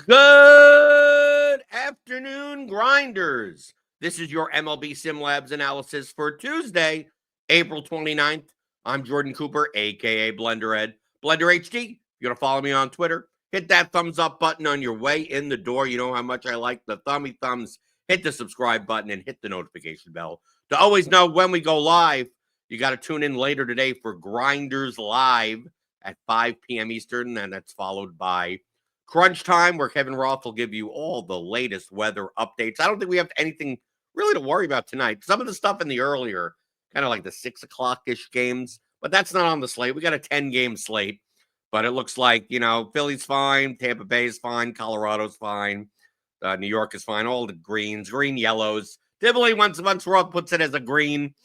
Good afternoon, grinders. This is your MLB SimLabs analysis for Tuesday, April 29th. I'm Jordan Cooper, aka BlenderHD. BlenderHD, if you're going to follow me on Twitter, hit that thumbs up button on your way in the door. You know how much I like the thummy thumbs. Hit the subscribe button and hit the notification bell to always know when we go live. You got to tune in later today for Grinders Live at 5 p.m. Eastern, and that's followed by Crunch Time, where Kevin Roth will give you all the latest weather updates. I don't think we have anything really to worry about tonight. Some of the stuff in the earlier, kind of like the 6 o'clock-ish games, but that's not on the slate. We got a 10-game slate, but it looks like, Philly's fine, Tampa Bay's fine, Colorado's fine, New York is fine, all the greens, green, yellows. Typically, once Roth puts it as a green,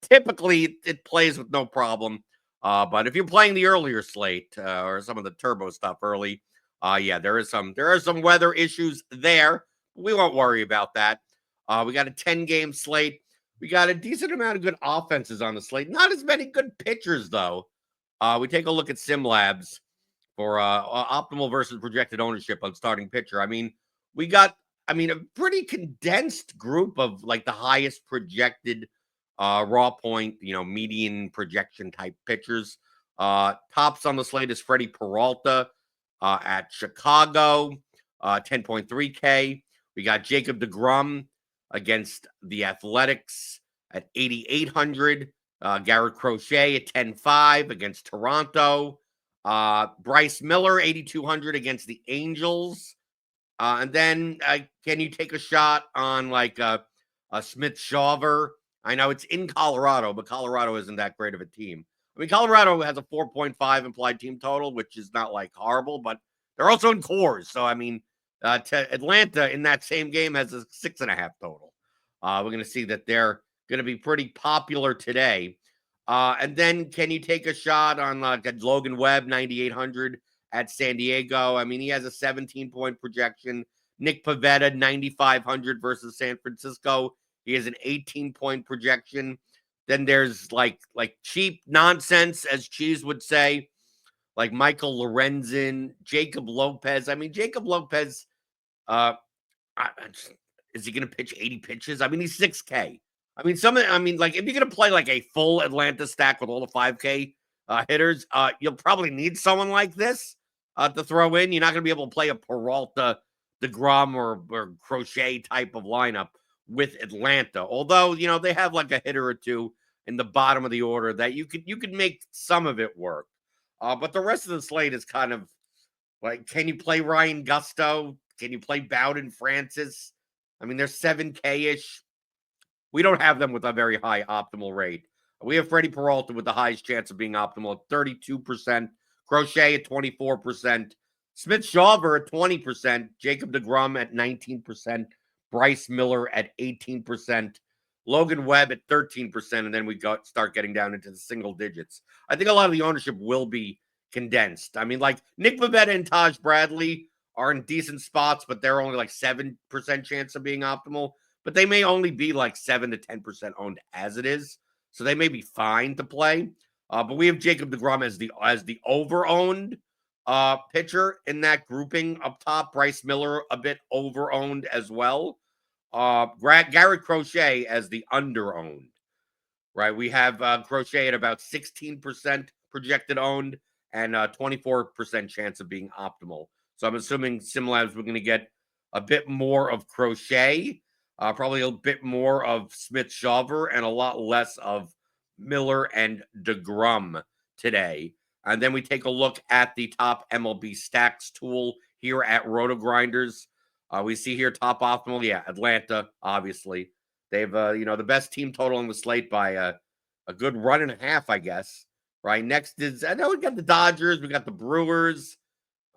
typically it plays with no problem. But if you're playing the earlier slate or some of the turbo stuff early, there are some weather issues there. We won't worry about that. We got a 10-game slate. We got a decent amount of good offenses on the slate. Not as many good pitchers, though. We take a look at SimLabs for optimal versus projected ownership on starting pitcher. We got a pretty condensed group of like the highest projected raw point, median projection type pitchers. Tops on the slate is Freddie Peralta at Chicago, 10.3K. We got Jacob deGrom against the Athletics at 8,800. Garrett Crochet at 10.5 against Toronto. Bryce Miller, 8,200 against the Angels. And then can you take a shot on like a Smith Shawver? I know it's in Colorado, but Colorado isn't that great of a team. Colorado has a 4.5 implied team total, which is not like horrible, but they're also in Coors. So, Atlanta in that same game has a 6.5 total. We're going to see that they're going to be pretty popular today. And then can you take a shot on Logan Webb, 9,800 at San Diego? He has a 17-point projection. Nick Pivetta, 9,500 versus San Francisco. He has an 18-point projection. Then there's like cheap nonsense, as Cheese would say, like Michael Lorenzen, Jacob Lopez. Jacob Lopez, is he going to pitch 80 pitches? He's 6K. If you're going to play like a full Atlanta stack with all the 5K hitters, you'll probably need someone like this to throw in. You're not going to be able to play a Peralta, deGrom, or Crochet type of lineup with Atlanta. Although, they have like a hitter or two in the bottom of the order that you could make some of it work. But the rest of the slate is kind of like, can you play Ryan Gusto? Can you play Bowden Francis? They're 7K-ish. We don't have them with a very high optimal rate. We have Freddie Peralta with the highest chance of being optimal at 32%, Crochet at 24%, Smith Shawver at 20%, Jacob deGrom at 19%, Bryce Miller at 18%, Logan Webb at 13%, and then we start getting down into the single digits. I think a lot of the ownership will be condensed. Like Nick Pivetta and Taj Bradley are in decent spots, but they're only like 7% chance of being optimal. But they may only be like 7 to 10% owned as it is. So they may be fine to play. But we have Jacob deGrom as the over-owned pitcher in that grouping up top. Bryce Miller a bit over-owned as well. Garrett Crochet as the under-owned, right? We have Crochet at about 16% projected owned and 24% chance of being optimal. So I'm assuming SimLabs, we're going to get a bit more of Crochet, probably a bit more of Smith Shawver, and a lot less of Miller and deGrom today. And then we take a look at the top MLB stacks tool here at RotoGrinders. We see here top optimal, Atlanta, obviously. They've, the best team total on the slate by a good run and a half, I guess. Right, next is, I know we got the Dodgers, we got the Brewers,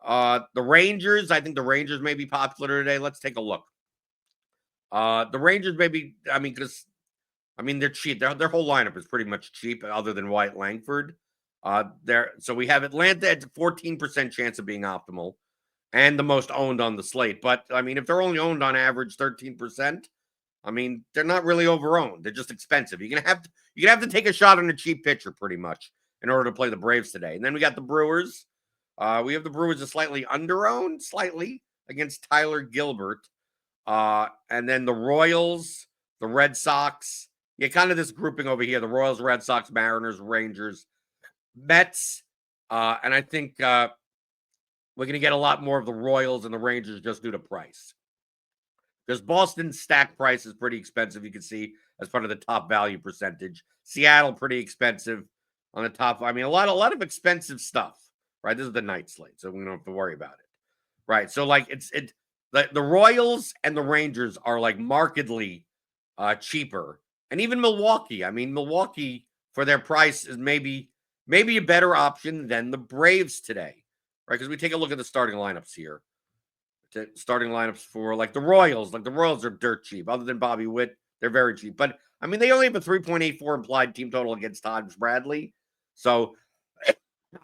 the Rangers. I think the Rangers may be popular today. Let's take a look. The Rangers maybe, because they're cheap. Their whole lineup is pretty much cheap, other than Wyatt Langford. So we have Atlanta at 14% chance of being optimal, and the most owned on the slate. But if they're only owned on average 13%, they're not really over-owned. They're just expensive. You're gonna have to take a shot on a cheap pitcher pretty much in order to play the Braves today. And then we got the Brewers. We have the Brewers a slightly under-owned, slightly. against Tyler Gilbert. And then the Royals, the Red Sox. Yeah, kind of this grouping over here: the Royals, Red Sox, Mariners, Rangers, Mets. And I think we're going to get a lot more of the Royals and the Rangers just due to price. Because Boston's stack price is pretty expensive, you can see, as part of the top value percentage. Seattle, pretty expensive on the top. I mean, a lot of expensive stuff, right? This is the night slate, so we don't have to worry about it, right? So, like, the Royals and the Rangers are, like, markedly cheaper. And even Milwaukee. I mean, Milwaukee, for their price, is maybe a better option than the Braves today, right? Because we take a look at the starting lineups here. Starting lineups for like the Royals. Like the Royals are dirt cheap. Other than Bobby Witt, they're very cheap. But I mean, they only have a 3.84 implied team total against Todd Bradley. So I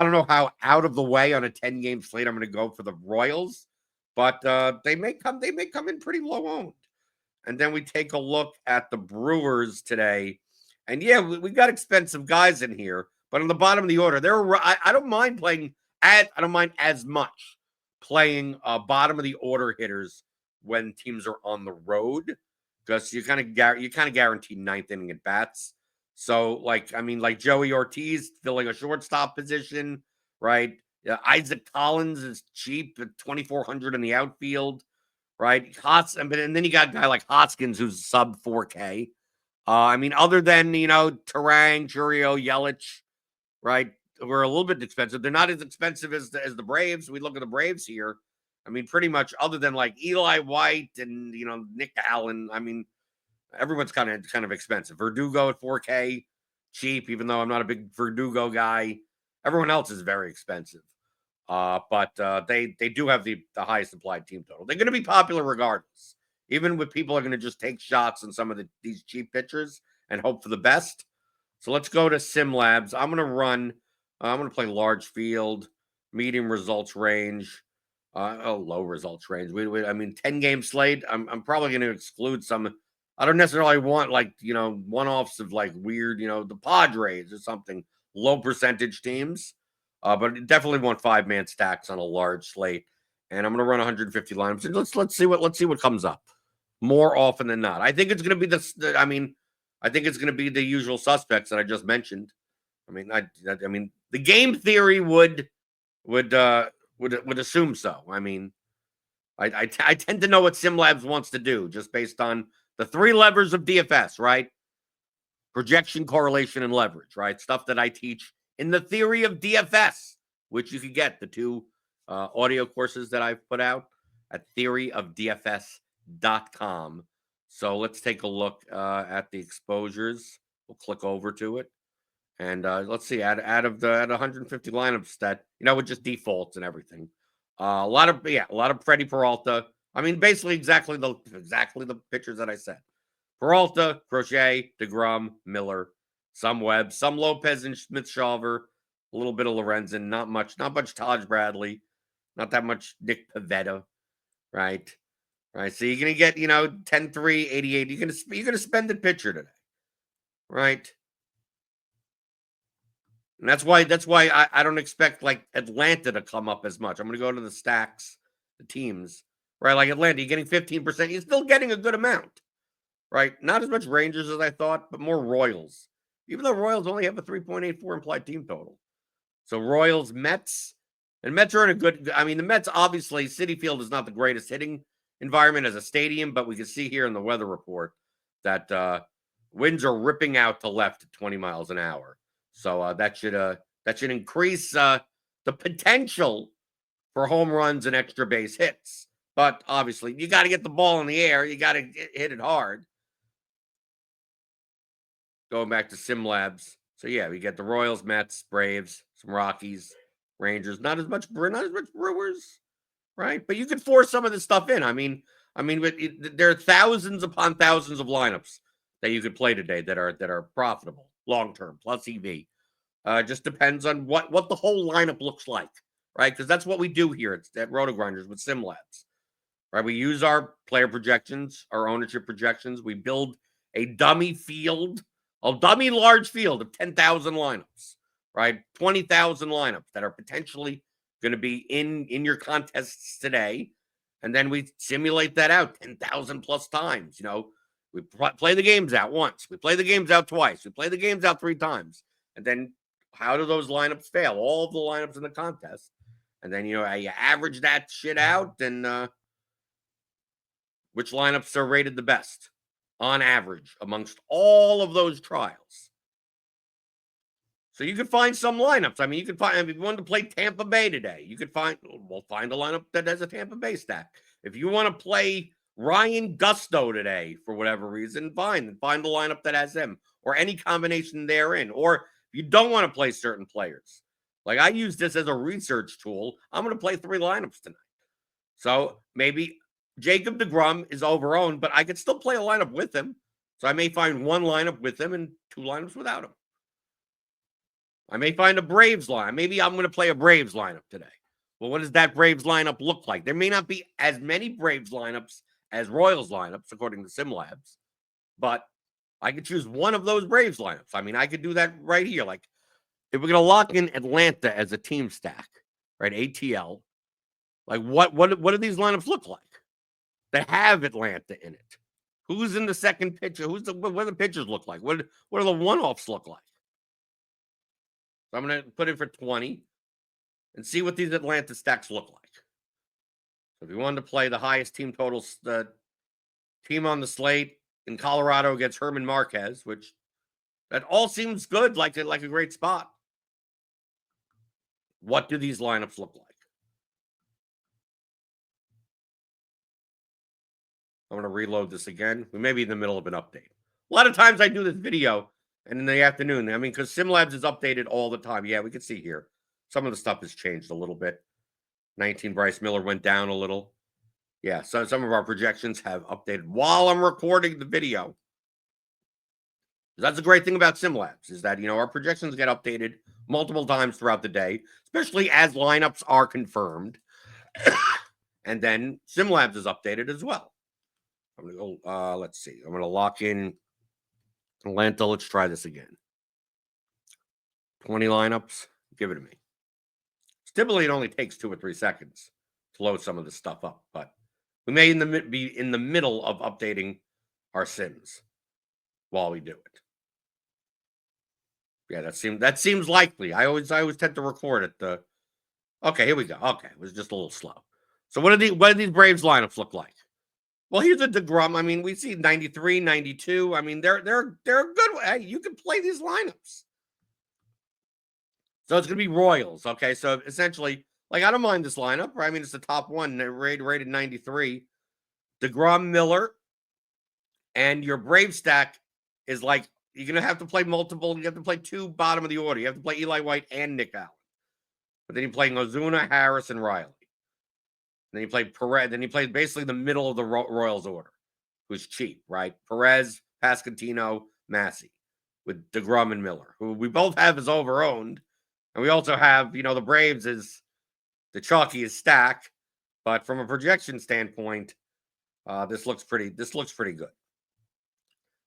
don't know how out of the way on a 10-game slate I'm going to go for the Royals, but they may come in pretty low owned. And then we take a look at the Brewers today, and yeah, we got expensive guys in here, but on the bottom of the order, I don't mind playing. I don't mind as much playing bottom of the order hitters when teams are on the road, because you kind of guarantee ninth inning at bats. So, like, I mean, like Joey Ortiz filling a shortstop position, right? Isaac Collins is cheap at 2,400 in the outfield, right? And then you got a guy like Hoskins who's sub 4K. I mean, other than Terang, Churio, Yelich, right? Were a little bit expensive. They're not as expensive as the Braves. We look at the Braves here. I mean, pretty much other than like Eli White and Nick Allen. I mean, everyone's kind of expensive. Verdugo at 4K, cheap, even though I'm not a big Verdugo guy. Everyone else is very expensive. But they do have the highest implied team total. They're going to be popular regardless. Even with people are going to just take shots on some of these cheap pitchers and hope for the best. So let's go to SimLabs. I'm going to play large field, medium results range, low results range. I mean, 10-game slate. I'm probably going to exclude some. I don't necessarily want one-offs of like weird, the Padres or something, low percentage teams. But definitely want 5-man stacks on a large slate. And I'm going to run 150 lineups. And let's see what comes up. More often than not, I think it's going to be I think it's going to be the usual suspects that I just mentioned. I mean, the game theory would assume so. I mean, I tend to know what SimLabs wants to do just based on the 3 levers of DFS, right? Projection, correlation, and leverage, right? Stuff that I teach in the theory of DFS, which you can get the 2 audio courses that I've put out at theoryofdfs.com. So let's take a look at the exposures. We'll click over to it. And let's see, out of the 150 lineups that, with just defaults and everything. A lot of Freddie Peralta. I mean, basically exactly the pitchers that I said. Peralta, Crochet, DeGrom, Miller, some Webb, some Lopez and Smith-Shawver, a little bit of Lorenzen, not much Taj Bradley, not that much Nick Pivetta, right? Right. So you're going to get, 10-3, 88. You're going to spend the pitcher today, right? And that's why I don't expect like Atlanta to come up as much. I'm going to go to the stacks, the teams, right? Like Atlanta, you're getting 15%. You're still getting a good amount, right? Not as much Rangers as I thought, but more Royals. Even though Royals only have a 3.84 implied team total. So Royals, Mets, and Mets are in a good. I mean, the Mets, obviously, Citi Field is not the greatest hitting environment as a stadium, but we can see here in the weather report that winds are ripping out to left at 20 miles an hour. So that should increase the potential for home runs and extra base hits. But obviously, you got to get the ball in the air. You got to hit it hard. Going back to SimLabs. So yeah, we get the Royals, Mets, Braves, some Rockies, Rangers. Not as much Brewers, right? But you could force some of this stuff in. I mean, there are thousands upon thousands of lineups that you could play today that are profitable long term plus EV. Just depends on what the whole lineup looks like, right? Because that's what we do here at RotoGrinders with SimLabs, right? We use our player projections, our ownership projections. We build a dummy large field of 10,000 lineups, right? 20,000 lineups that are potentially going to be in your contests today. And then we simulate that out 10,000 plus times. We play the games out once. We play the games out twice. We play the games out 3 times. And then how do those lineups fail? All of the lineups in the contest. And then, you average that shit out and which lineups are rated the best on average amongst all of those trials. So you could find some lineups. I mean, you could find, if you wanted to play Tampa Bay today, you could find a lineup that has a Tampa Bay stack. If you want to play Ryan Gusto today for whatever reason, fine. Find the lineup that has him or any combination therein. Or if you don't want to play certain players, like I use this as a research tool, I'm going to play 3 lineups tonight. So maybe Jacob deGrom is overowned, but I could still play a lineup with him. So I may find 1 lineup with him and 2 lineups without him. I may find a Braves line. Maybe I'm going to play a Braves lineup today. Well, what does that Braves lineup look like? There may not be as many Braves lineups as Royals lineups, according to SimLabs, but I could choose one of those Braves lineups. I mean, I could do that right here. Like, if we're going to lock in Atlanta as a team stack, right, ATL, like what do these lineups look like that have Atlanta in it? Who's in the second pitcher? What do the pitchers look like? What do the one-offs look like? So I'm going to put in for 20 and see what these Atlanta stacks look like. So if you wanted to play the highest team totals, the team on the slate in Colorado against Herman Marquez, which that all seems good, like a great spot. What do these lineups look like? I'm going to reload this again. We may be in the middle of an update. A lot of times I do this video and in the afternoon. I mean, because SimLabs is updated all the time. Yeah, we can see here. Some of the stuff has changed a little bit. 19 Bryce Miller went down a little. Yeah, so some of our projections have updated while I'm recording the video. That's the great thing about SimLabs is that, our projections get updated multiple times throughout the day, especially as lineups are confirmed. And then SimLabs is updated as well. I'm going to go, let's see. I'm going to lock in Atlanta. Let's try this again. 20 lineups. Give it to me. Typically, it only takes 2 or 3 seconds to load some of this stuff up, but we may be in the middle of updating our sims while we do it. Yeah, that seems likely. I always tend to record it. Okay, here we go. Okay, it was just a little slow. So what do these Braves lineups look like? Well, here's a deGrom. I mean, we see 93, 92. I mean, they're good. Hey, you can play these lineups. So it's going to be Royals, okay? So essentially, like, I don't mind this lineup. Right? I mean, it's the top one, rated 93. deGrom, Miller, and your Brave stack is like, you're going to have to play multiple. You have to play 2 bottom of the order. You have to play Eli White and Nick Allen. But then you're playing Ozuna, Harris, and Riley. Then you play Perez. Then you play basically the middle of the Royals order, who's cheap, right? Perez, Pasquantino, Massey, with deGrom and Miller, who we both have as overowned. And we also have, the Braves is the chalkiest stack, but from a projection standpoint, this looks pretty good.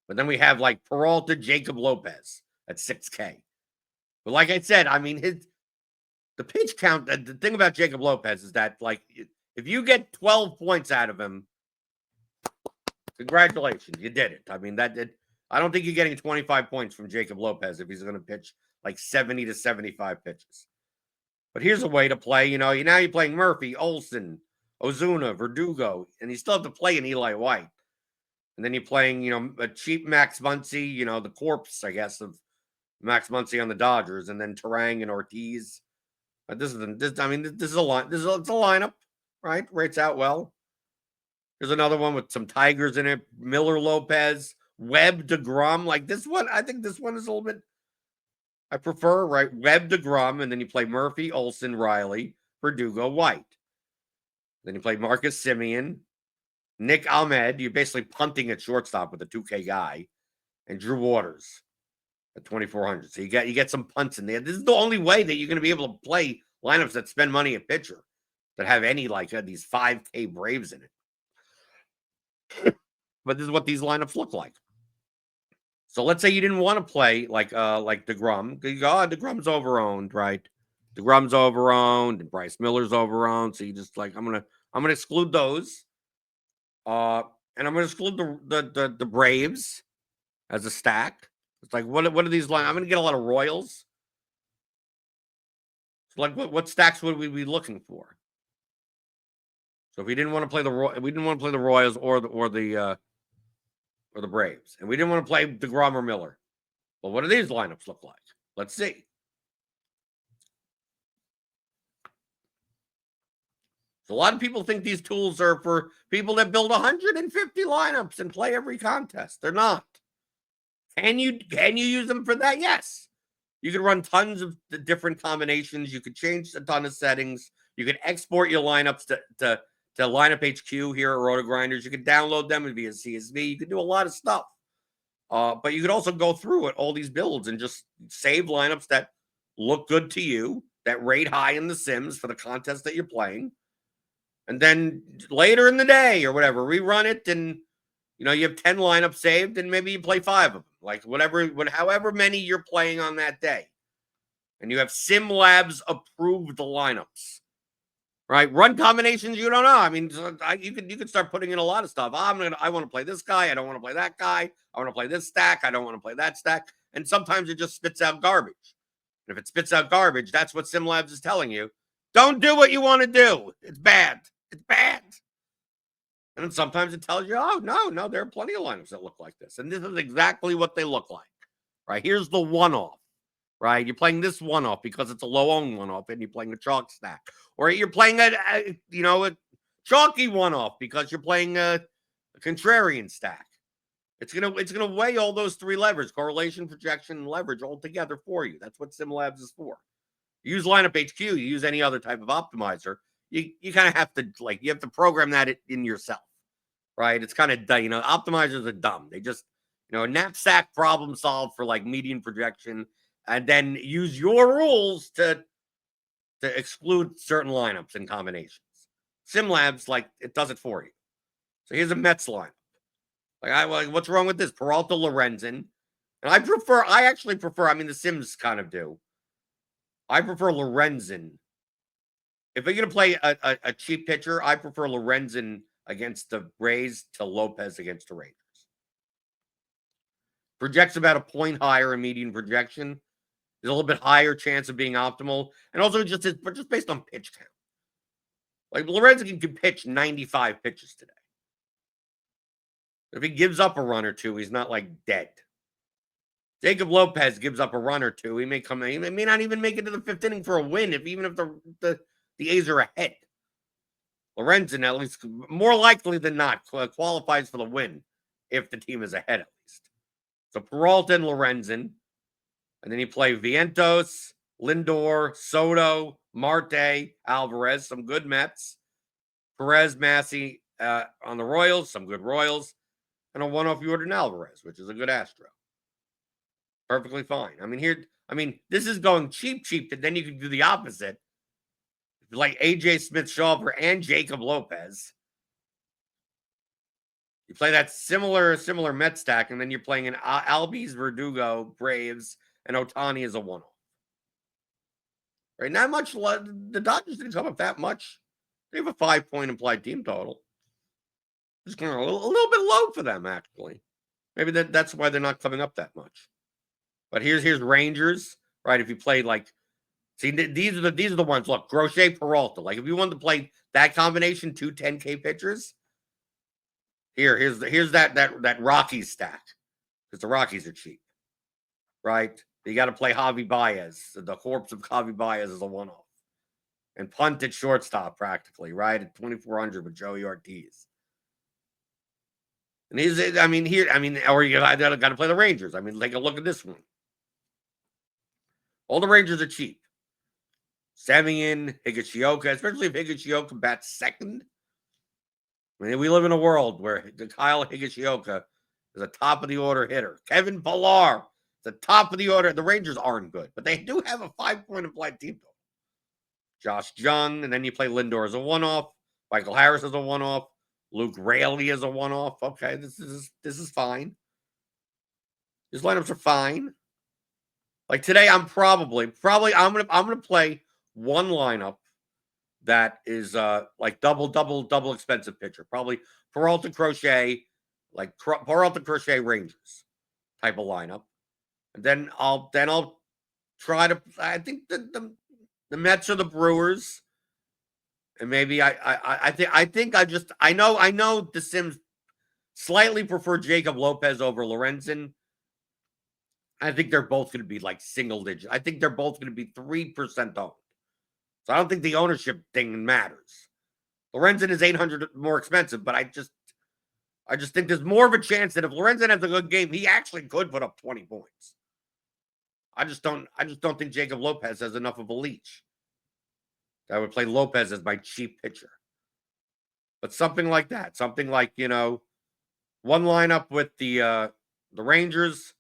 But then we have like Peralta, Jacob Lopez at 6K. But like I said, I mean, the pitch count. The thing about Jacob Lopez is that, like, if you get 12 points out of him, congratulations, you did it. I mean, I don't think you're getting 25 points from Jacob Lopez if he's going to pitch like 70 to 75 pitches. But here's a way to play. Now you're playing Murphy, Olsen, Ozuna, Verdugo, and you still have to play an Eli White. And then you're playing, a cheap Max Muncy, the corpse, I guess, of Max Muncy on the Dodgers, and then Terang and Ortiz. This is a lineup, right? Rates out well. There's another one with some Tigers in it. Miller, Lopez, Webb, deGrom. Like this one, I think this one is a little bit. I prefer, right? Webb, deGrom, and then you play Murphy, Olsen, Riley, Verdugo, White. Then you play Marcus Semien, Nick Ahmed. You're basically punting at shortstop with a 2K guy, and Drew Waters at 2,400. So you get some punts in there. This is the only way that you're going to be able to play lineups that spend money at pitcher that have any these 5K Braves in it. But this is what these lineups look like. So let's say you didn't want to play like deGrom. You go, deGrom's overowned, right? deGrom's overowned and Bryce Miller's overowned. So you just I'm gonna I'm going to exclude those. And I'm going to exclude the Braves as a stack. It's like, what are these lines? I'm going to get a lot of Royals. So like, what stacks would we be looking for? So if we didn't want to play the Royals or the Braves, and we didn't want to play DeGrom or Miller. Well, what do these lineups look like? Let's see. So a lot of people think these tools are for people that build 150 lineups and play every contest. They're not. Can you use them for that? Yes. You can run tons of different combinations. You could change a ton of settings. You can export your lineups to Lineup HQ here at RotoGrinders. You can download them via CSV. You can do a lot of stuff. But you could also go through it, all these builds, and just save lineups that look good to you, that rate high in the sims for the contest that you're playing. And then later in the day or whatever, rerun it, and you have 10 lineups saved, and maybe you play 5 of them, like however many you're playing on that day. And you have SimLabs approved the lineups, right? Run combinations you don't know. I mean, you could start putting in a lot of stuff. I want to play this guy. I don't want to play that guy. I want to play this stack. I don't want to play that stack. And sometimes it just spits out garbage. And if it spits out garbage, that's what SimLabs is telling you. Don't do what you want to do. It's bad. It's bad. And then sometimes it tells you, oh, no, there are plenty of lineups that look like this. And this is exactly what they look like, right? Here's the one-off, right? You're playing this one-off because it's a low-owned one-off, and you're playing a chalk stack. Or you're playing a chalky one-off because you're playing a contrarian stack. It's gonna weigh all those 3 levers: correlation, projection, and leverage all together for you. That's what SimLabs is for. You use Lineup HQ, you use any other type of optimizer. You kind of have to you have to program that in yourself, right? It's kind of optimizers are dumb. They just a knapsack problem solve for median projection, and then use your rules to exclude certain lineups and combinations. SimLabs it does it for you. So here's a Mets lineup. What's wrong with this? Peralta, Lorenzen, and I actually prefer. I mean, the Sims kind of do. I prefer Lorenzen. If we're going to play a cheap pitcher, I prefer Lorenzen against the Rays to Lopez against the Rangers. Projects about a point higher in median projection. There's a little bit higher chance of being optimal. And also just based on pitch count. Lorenzen can pitch 95 pitches today. If he gives up a run or two, he's not dead. Jacob Lopez gives up a run or two. He may not even make it to the 5th inning for a win, even if the A's are ahead. Lorenzen, at least more likely than not, qualifies for the win if the team is ahead, at least. So Peralta and Lorenzen. And then you play Vientos, Lindor, Soto, Marte, Alvarez, some good Mets. Perez, Massey on the Royals, some good Royals. And a one-off Jordan Alvarez, which is a good Astro. Perfectly fine. This is going cheap, but then you can do the opposite. AJ Smith-Shawver and Jacob Lopez. You play that similar Met stack, and then you're playing an Albies, Verdugo, Braves, and Ohtani as a one-off. Right? Not much. The Dodgers didn't come up that much. They have a 5-point implied team total. It's kind of a little bit low for them, actually. Maybe that's why they're not coming up that much. But here's Rangers, right? If you play see, these are the ones. Look, Grosje, Peralta. If you wanted to play that combination, 2 10K pitchers. Here's that Rockies stack, because the Rockies are cheap, right? You got to play Javi Baez. The corpse of Javi Baez is a one-off, and punt at shortstop practically, right, at 2,400 with Joey Ortiz. And or you got to play the Rangers. Take a look at this one. All the Rangers are cheap. Semien, Higashioka, especially if Higashioka bats second. We live in a world where Kyle Higashioka is a top-of-the-order hitter. Kevin Pillar is the top of the order. The Rangers aren't good, but they do have a 5-point implied team total. Josh Jung, and then you play Lindor as a one-off. Michael Harris as a one-off. Luke Raley as a one-off. Okay, this is fine. These lineups are fine. Today, I'm probably I'm gonna play one lineup that is like double expensive pitcher. Probably Peralta Crochet, like Peralta Crochet Rangers type of lineup. And then I'll try to. I think the Mets or the Brewers, and maybe I know the Sims slightly prefer Jacob Lopez over Lorenzen. I think they're both going to be like single digit. I think they're both going to be 3% owned. So I don't think the ownership thing matters. Lorenzen is 800 more expensive, but I just think there's more of a chance that if Lorenzen has a good game, he actually could put up 20 points. I just don't think Jacob Lopez has enough of a leash. I would play Lopez as my cheap pitcher. But something like that. Something like, one lineup with the Rangers,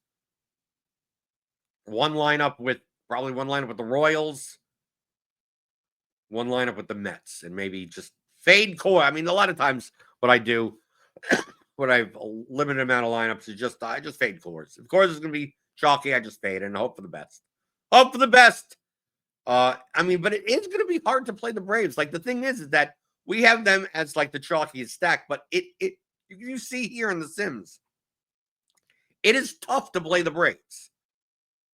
probably one lineup with the Royals, one lineup with the Mets, and maybe just fade core. I mean, a lot of times what I do when I have a limited amount of lineups is I just fade cores. If cores is going to be chalky, I just fade and hope for the best. Hope for the best. But it is going to be hard to play the Braves. Like, the thing is that we have them as like the chalkiest stack, but you see here in the Sims, it is tough to play the Braves.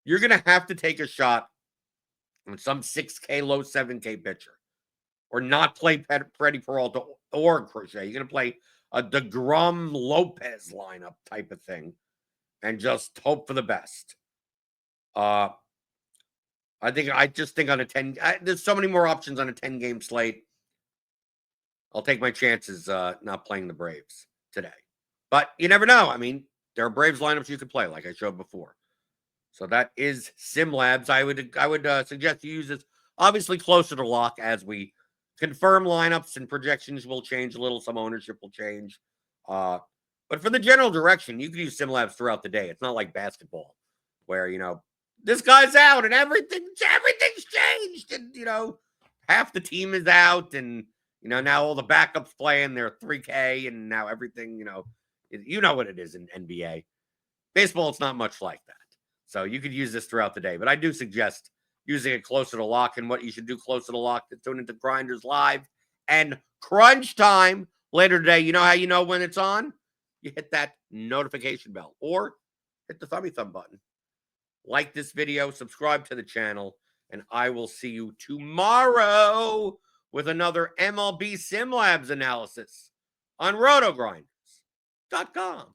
You're going to have to take a shot on some 6K, low 7K pitcher, or not play Freddie Peralta or Crochet. You're going to play a DeGrom Lopez lineup type of thing and just hope for the best. I just think on a 10, there's so many more options on a 10-game slate. I'll take my chances not playing the Braves today. But you never know. I mean, there are Braves lineups you could play, like I showed before. So that is SimLabs. I would suggest you use this obviously closer to lock as we confirm lineups and projections will change a little. Some ownership will change. But for the general direction, you can use SimLabs throughout the day. It's not like basketball where, this guy's out and everything's changed. And, half the team is out and, now all the backups playing, they're 3K and now everything, you know what it is in NBA. Baseball, it's not much like that. So you could use this throughout the day. But I do suggest using it closer to lock. And what you should do closer to lock to tune into Grinders Live and Crunch Time later today. You know how you know when it's on? You hit that notification bell or hit the thumb button. Like this video, subscribe to the channel, and I will see you tomorrow with another MLB SimLabs analysis on RotoGrinders.com.